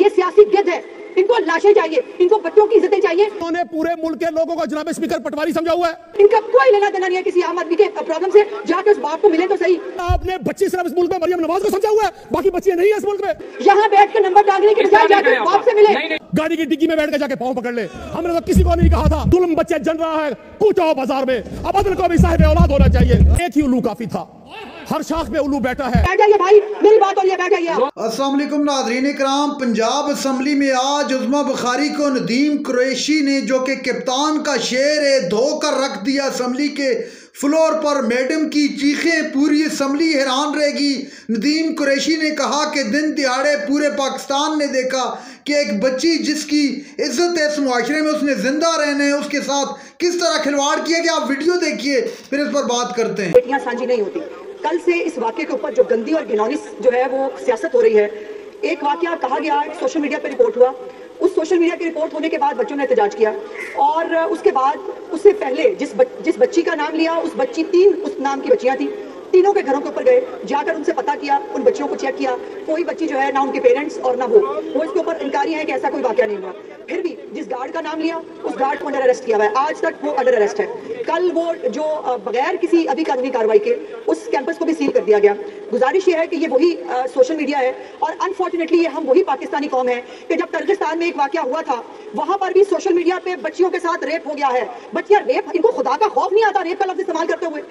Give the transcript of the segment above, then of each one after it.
ये सियासी गिद्ध है, इनको लाशें चाहिए, इनको बच्चों की इज्जतें चाहिए। उन्होंने पूरे मुल्क के लोगों को जनाब स्पीकर पटवारी समझा हुआ है। इनका कोई लेना देना नहीं है किसी आम आदमी के प्रॉब्लम से। जाके उस बाप को मिले तो सही। आपने बच्ची सिर्फ इस मुल्क में मरियम नवाज को समझा हुआ है, बाकी बच्चियां नहीं है इस मुल्क में। यहाँ बैठ कर नंबर टांगने के बजाय जाकर बाप से मिले। गाड़ी की डिग्गी में बैठ कर जाके पाँव पकड़ ले। हमने तो किसी को नहीं कहा था जुल्म बच्चे जन रहा है, कूचो बाजार में। अब अदल को भी साहिब औलाद होना चाहिए। एक ही उल्लू काफी था, हर शाख में उल्लू बैठा है। बैठ जाइए भाई, मेरी बात हो रही है, बैठ जाइए। अस्सलाम वालेकुम नाज़रीन इकराम। पंजाब असम्बली में आज उज़्मा बुखारी को नदीम कुरैशी ने, जो कि कप्तान का शेर है, धोकर रख दिया असम्बली के फ्लोर पर। मैडम की चीखें पूरी असम्बली हैरान रहेगी। नदीम कुरैशी ने कहा कि दिन दिहाड़े पूरे पाकिस्तान ने देखा कि एक बच्ची जिसकी इज्जत है इस मुआशरे में, उसने जिंदा रहना है, उसके साथ किस तरह खिलवाड़ किया गया। आप वीडियो देखिए, फिर इस पर बात करते हैं। बेटियां साझी नहीं होती। कल से इस वाक्य के ऊपर जो गंदी और घिनौनी जो है वो सियासत हो रही है। एक वाक्य कहा गया, सोशल मीडिया पर रिपोर्ट हुआ। उस सोशल मीडिया की रिपोर्ट होने के बाद बच्चों ने एहतजाज किया, और उसके बाद उससे पहले जिस बच्ची का नाम लिया, उस बच्ची 3 उस नाम की बच्चियां थी। तीनों के घरों के ऊपर गए, जाकर उनसे पता किया, उन बच्चियों को चेक किया। कोई बच्ची जो है ना उनके पेरेंट्स और ना वो इसके ऊपर इनकारी है कि ऐसा कोई वाकया नहीं हुआ। फिर भी जिस गार्ड का नाम लिया, उस गार्ड को अंडर अरेस्ट किया हुआ है। आज तक वो अंडर अरेस्ट है। कल वो जो बगैर किसी अभी कानूनी कार्रवाई के उस कैंपस को भी सील कर दिया गया। गुजारिश ये है कि ये वही सोशल मीडिया है, और अनफॉर्चुनेटली ये हम वही पाकिस्तानी कौम है कि जब तर्किस्तान में एक वाकया हुआ था, वहां पर भी सोशल मीडिया पे बच्चियों के साथ रेप हो गया है। बच्चियां रेप, इनको खुदा का खौफ नहीं आता रेप का लफ्ज इस्तेमाल करते हुए।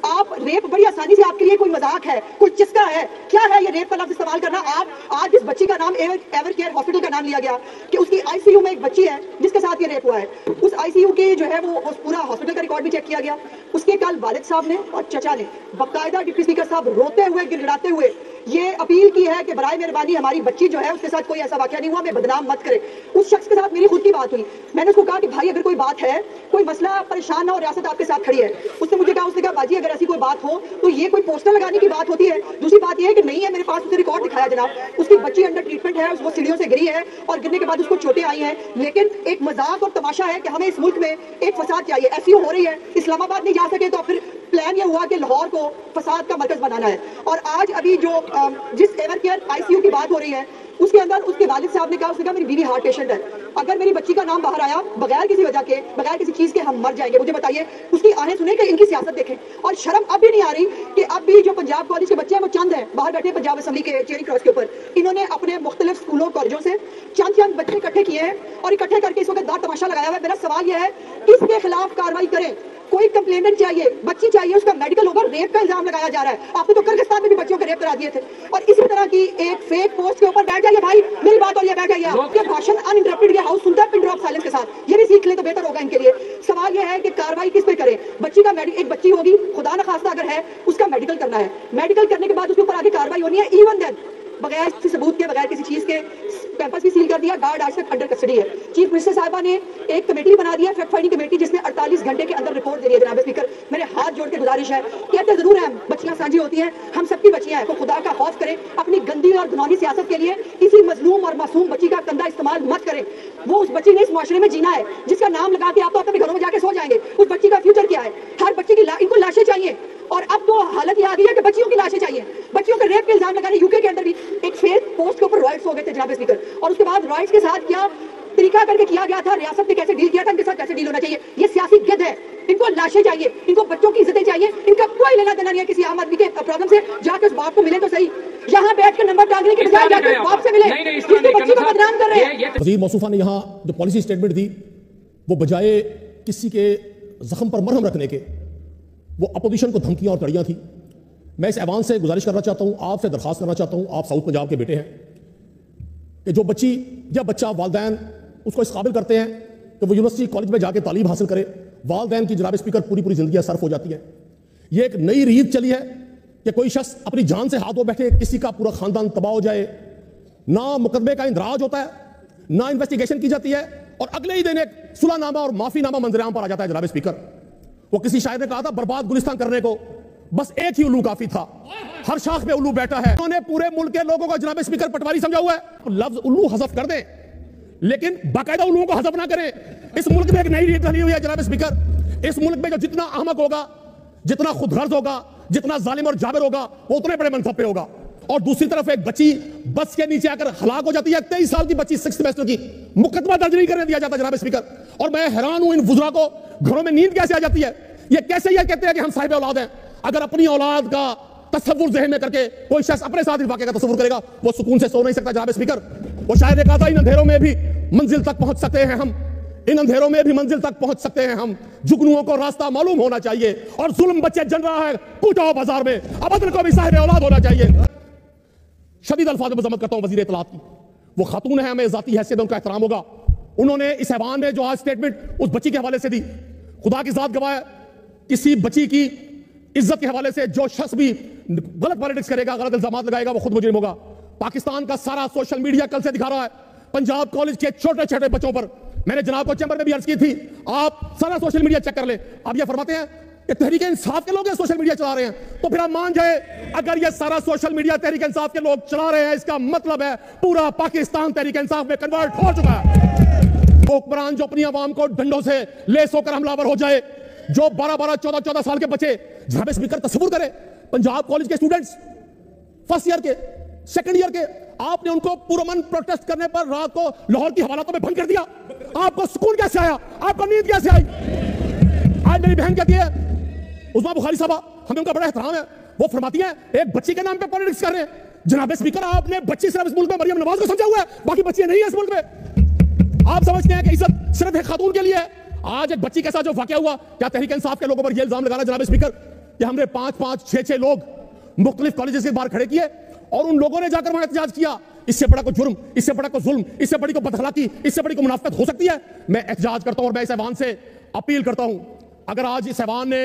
आप रेप बड़ी आसानी से, आपके लिए कोई मजाक है, कोई चिस्का है, क्या है ये रेप का लफ्ज इस्तेमाल करना। आप आज जिस बच्ची का नाम एवर केयर हॉस्पिटल का नाम लिया गया कि उसकी आईसीयू में एक बच्ची है जिसके साथ ये रेप हुआ है, उस आईसीयू के जो है वो उस पूरा हॉस्पिटल का रिकॉर्ड भी चेक किया गया। उसके कल वालिद साहब ने और चचा ने बाकायदा डिप्टी स्पीकर साहब रोते हुए, गिड़गिड़ाते हुए ये अपील की है कि बराए मेहरबानी हमारी बच्ची जो है उसके साथ कोई ऐसा वाकया नहीं हुआ, हमें बदनाम मत करे। उस शख्स के साथ मेरी खुद की बात हुई। मैंने उसको कहा कि भाई अगर कोई बात है, कोई मसला, परेशान ना हो, रियासत आपके साथ खड़ी है। उसने कहा बाजी अगर ऐसी कोई बात हो तो ये कोई पोस्टर लगाने की बात होती है। दूसरी बात ये है कि नहीं है, मेरे पास उसे रिकॉर्ड दिखाया जनाब। उसकी बच्ची अंडर ट्रीटमेंट है, वो सीढ़ियों से गिरी है और गिरने के बाद उसको चोटें आई हैं। लेकिन एक मजाक और तमाशा है कि हमें इस मुल्क में एक फसाद चाहिए। एफसीओ हो रही है, इस्लामाबाद नहीं जा सके तो फिर प्लान यह हुआ कि लाहौर को फसाद का मरकज बनाना है। और आज अभी जो जिस एवर केयर आईसीयू की बात हो रही है, उसके अंदर उसके वालिद साहब ने कहा मेरी बीवी हार्ट पेशेंट है, अगर मेरी बच्ची का नाम बाहर आया बगैर किसी वजह के, बगैर किसी चीज के, हम मर जाएंगे। मुझे बताइए, उसकी आहें सुने कि इनकी सियासत देखें। और शर्म अब भी नहीं आ रही कि अब भी जो पंजाब कॉलेज के बच्चे हैं वो चंद हैं बाहर बैठे पंजाब असेंबली के चेयरिंग क्रॉस के ऊपर। इन्होंने अपने मुख्तलिफ स्कूलों कॉलेजों से चंद बच्चे इकट्ठे किए हैं और इकट्ठे करके इस वक्त दार तमाशा लगाया हुआ है। मेरा सवाल यह है, किसके खिलाफ कार्रवाई करें? कोई कंप्लेनेंट चाहिए, बच्ची चाहिए, उसका मेडिकल होगा। रेप का इल्जाम लगाया जा रहा है। आपने तो किर्गिस्तान में भी बच्चों के रेप करा दिए थे। और इसी तरह की एक फेक पोस्ट के ऊपर बैठ जाइए भाई, मेरी बात और ये बैठ जाइए। आपके भाषण अनइंटरप्टेड, ये हाउस सुनता है पिन ड्रॉप साइलेंस के साथ। ये भी सीख ले तो बेहतर होगा इनके लिए। सवाल ये है कि कार्रवाई किस पे करें? बच्ची का एक बच्ची होगी, खुदा न खास्ता अगर है, उसका मेडिकल करना है। मेडिकल करने के बाद उसके ऊपर आगे कार्रवाई होनी है। इवन देन बगैर किसी सबूत के, बगैर किसी चीज के कैंपस भी सील कर दिया। गार्ड आज तक अंडर कस्टडी है। चीफ मिनिस्टर साहिबा ने एक कमेटी बना दी है, फैक्ट फाइंडिंग कमेटी, जिसने 48 घंटे के अंदर रिपोर्ट दे दी है। जनाब स्पीकर, मेरे हाथ जोड़ के गुजारिश है, कहते जरूर हैं बच्चियां साझी होती हैं, हम सबकी बच्चियां हैं, तो खुदा का खौफ करें। अपनी गंदी और घिनौनी सियासत के लिए किसी मजलूम और मासूम बच्ची का कंधा इस्तेमाल मत करें। वो उस बच्ची ने इस मुआशरे में जीना है, जिसका नाम लगा के आप तो अपने घरों में जाके सो जाएंगे। उस बच्ची का फ्यूचर क्या है? हर बच्ची की इनको लाशें चाहिए। और अब तो हालत ये आ गई है कि बच्चियों की लाशें चाहिए। बच्चियों के रेप के इल्जाम लगाने यूके के अंदर भी एक फेक पोस्ट के ऊपर रॉयट्स हो गए थे जनाब स्पीकर। और उसके बाद रॉयट्स के साथ क्या तरीका करके किया गया था, रियासत ने कैसे डील किया था, इनके साथ कैसे डील होना चाहिए। ये सियासी गिद्ध है, इनको लाशें चाहिए, इनको बच्चों की इज्जतें चाहिए। इनका कोई लेना देना नहीं है किसी आम आदमी के प्रॉब्लम से। जाके उस बाप को मिले तो सही। यहाँ बैठ कर नंबर टांगने के बजाय जाकर बाप से मिले, जिसको बच्ची को बदनाम कर रहे हैं। वज़ीर मौसूफा ने यहाँ जो पॉलिसी स्टेटमेंट दी, वो बजाय किसी के जख्म पर मरहम रखने के, वो अपोजिशन को धमकियां और तड़ियां थी। मैं इस ऐवान से गुजारिश करना चाहता हूं, आपसे दरखास्त करना चाहता हूं, आप साउथ पंजाब के बेटे हैं, कि जो बच्ची या बच्चा वालदैन उसको इस काबिल करते हैं कि वो यूनिवर्सिटी कॉलेज में जाके तालीम हासिल करे, वालदैन की जनाब स्पीकर पूरी जिंदगी सर्फ हो जाती है। ये एक नई रीत चली है कि कोई शख्स अपनी जान से हाथ धो बैठे, किसी का पूरा खानदान तबाह हो जाए। ना मुकदमे का इंदराज होता है, ना इन्वेस्टिगेशन की जाती है, और अगले ही दिन एक सुलहनामा और माफीनामा मंजरेआम पर आ जाता है। जनाब स्पीकर, वो किसी शायर ने कहा था, बर्बाद गुलिस्तान करने को बस एक ही उल्लू काफी था, हर शाख में उल्लू बैठा है। उन्होंने पूरे मुल्क के लोगों को जनाब स्पीकर पटवारी समझा हुआ है। लफ्ज उल्लू हज़फ कर दें, लेकिन बाकायदा उल्लुओं को हज़फ ना करें। इस मुल्क में एक नई रीत चली हुई है जनाब स्पीकर। इस मुल्क में जो जितना अहमक होगा, जितना खुदगर्ज होगा, जितना जालिम और जाबिर होगा, वो उतने बड़े मनसब पे होगा। और दूसरी तरफ एक बच्ची बस के नीचे आकर हलाक हो जाती है, 23 साल की बच्ची 6th सेमेस्टर की, मुकदमा दर्ज नहीं करने दिया जाता जनाब स्पीकर। और मैं हैरान हूं इन वुज़रा को घरों में नींद कैसे आ जाती है। ये कैसे ये कहते हैं कि हम साहिब औलाद हैं। अगर अपनी औलाद का तस्वुर ज़हन में करके कोई शख्स अपने साथ इस वाक़े का तस्वुर करेगा, वो सुकून से सो नहीं सकता जनाब स्पीकर। वो शायद एक आता इन अंधेरों में भी मंजिल तक पहुंच सकते हैं हम, इन अंधेरों में भी मंजिल तक पहुंच सकते हैं हम। जुगनुओं को रास्ता मालूम होना चाहिए और जुल्म बच्चे जल रहा है कूटाओ बाजार में, अबदल को भी साहिब औलाद होना चाहिए। शदीद अल्फाज में मज़म्मत करता हूं वज़ीर इत्तलात की, वो खातून है, हमें ज़ाती हैसियत में उनका एहतराम होगा। उन्होंने इस ऐवान में जो आज स्टेटमेंट उस बच्ची के हवाले से दी, खुदा की ज़ात गवाह है, किसी बच्ची की इज्जत के हवाले से जो शख्स भी गलत पॉलिटिक्स करेगा, गलत इल्जामात लगाएगा, वो खुद मुजरिम होगा। पाकिस्तान का सारा सोशल मीडिया कल से दिखा रहा है पंजाब कॉलेज के छोटे छोटे बच्चों पर। मैंने जनाब को चैम्बर में भी अर्ज की थी, आप सारा सोशल मीडिया चेक कर ले। अब ये फरमाते हैं कि तहरीक इंसाफ के लोग सोशल मीडिया चला रहे हैं, तो फिर आप मान जाए अगर ये सारा सोशल मीडिया तहरीक इंसाफ के लोग चला रहे हैं, इसका मतलब है पूरा पाकिस्तान तहरीक इंसाफ में कन्वर्ट हो चुका है। हुक्मरान जो अपनी आवाम को डंडों से लेस होकर हमलावर हो जाए, जो 12-12, 14-14 साल के बच्चे, जनाब स्पीकर तस्वुर करें पंजाब कॉलेज के स्टूडेंट्स फर्स्ट ईयर के, सेकंड ईयर के, आपने उनको पुरअमन प्रोटेस्ट करने पर रात को लाहौर की हवालातों में भंग कर दिया। आपको सुकून कैसे आया, आपको नींद कैसे आई? आज मेरी बहन कहती है उस्मा बुखारी साहबा, हमें उनका बड़ा एहतराम है, वो फरमाती है एक बच्ची के नाम पे पॉलिटिक्स कर रहे हैं। जनाब स्पीकर, आपने बच्ची सिर्फ इस मुल्क में मरियम नवाज को समझा हुआ है, बाकी बच्चियां नहीं है इस मुल्क में। आप समझते हैं कि इज्जत सिर्फ एक खातून के लिए है। आज एक बच्ची के साथ जो वाकया हुआ, क्या तहरीक इंसाफ के लोगों पर यह इल्जाम लगाना जनाब स्पीकर कि हमने 5-5, 6-6 लोग मुख्तलिफ कॉलेजेस के बाहर खड़े किए और उन लोगों ने जाकर वहां एहतजाज किया, इससे बड़ा को जुर्म, इससे बड़ा को जुल्म, इससे बड़ी को बदहलाकी, इससे बड़ी को मुनाफिकत हो सकती है? मैं एहतजाज करता हूं और मैं इस ऐवान से अपील करता हूं, अगर आज इस ऐवान ने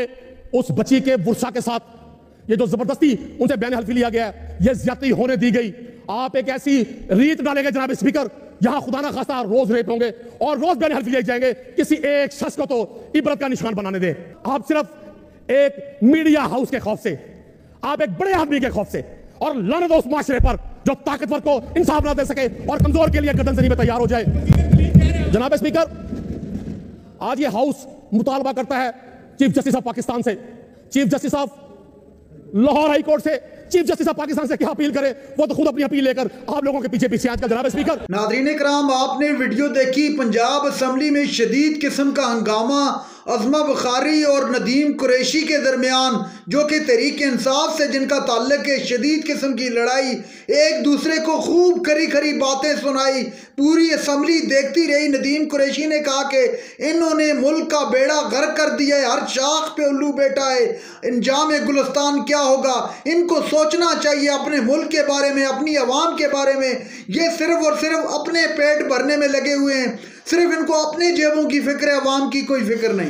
उस बच्ची के वर्षा के साथ ये जो जबरदस्ती उनसे बयान हल्फी लिया गया है, ये ज्यादती होने दी गई, आप एक ऐसी रीत डालेंगे जनाब स्पीकर, यहां खुदा ना खास्ता रोज रेप होंगे और रोज बयान हल्फी लिए जाएंगे। किसी एक शख्स को तो इबरत का निशान बनाने दें। आप सिर्फ एक मीडिया हाउस के खौफ से, आप एक बड़े आदमी के खौफ से और लानत उस माशरे पर जो ताकतवर को इंसाफ ना दे सके और कमजोर के लिए गर्दन से नहीं तैयार हो जाए। जनाब स्पीकर, आज ये हाउस मुतालबा करता है चीफ जस्टिस ऑफ पाकिस्तान से, chief justice of Lahore high court से, चीफ जस्टिस ऑफ पाकिस्तान से क्या अपील करे, वो तो खुद अपनी अपील लेकर आप लोगों के पीछे पीछे आजकल। जनाब स्पीकर, नाज़रीन कराम, आपने वीडियो देखी, पंजाब असम्बली में शदीद किस्म का हंगामा अज़मा बुखारी और नदीम कुरैशी के दरमियान, जो कि तहरीक इंसाफ से जिनका ताल्लुक है, शदीद किस्म की लड़ाई, एक दूसरे को खूब खरी खरी बातें सुनाई, पूरी असम्बली देखती रही। नदीम कुरैशी ने कहा कि इन्होंने मुल्क का बेड़ा गर्क कर दिया है, हर शाख पे उल्लू बैठा है, इंजाम गुलिस्तान क्या होगा, इनको सोचना चाहिए अपने मुल्क के बारे में, अपनी आवाम के बारे में। ये सिर्फ और सिर्फ अपने पेट भरने में लगे हुए हैं, सिर्फ इनको अपने जेबों की फिक्र है, आवाम की कोई फिक्र नहीं।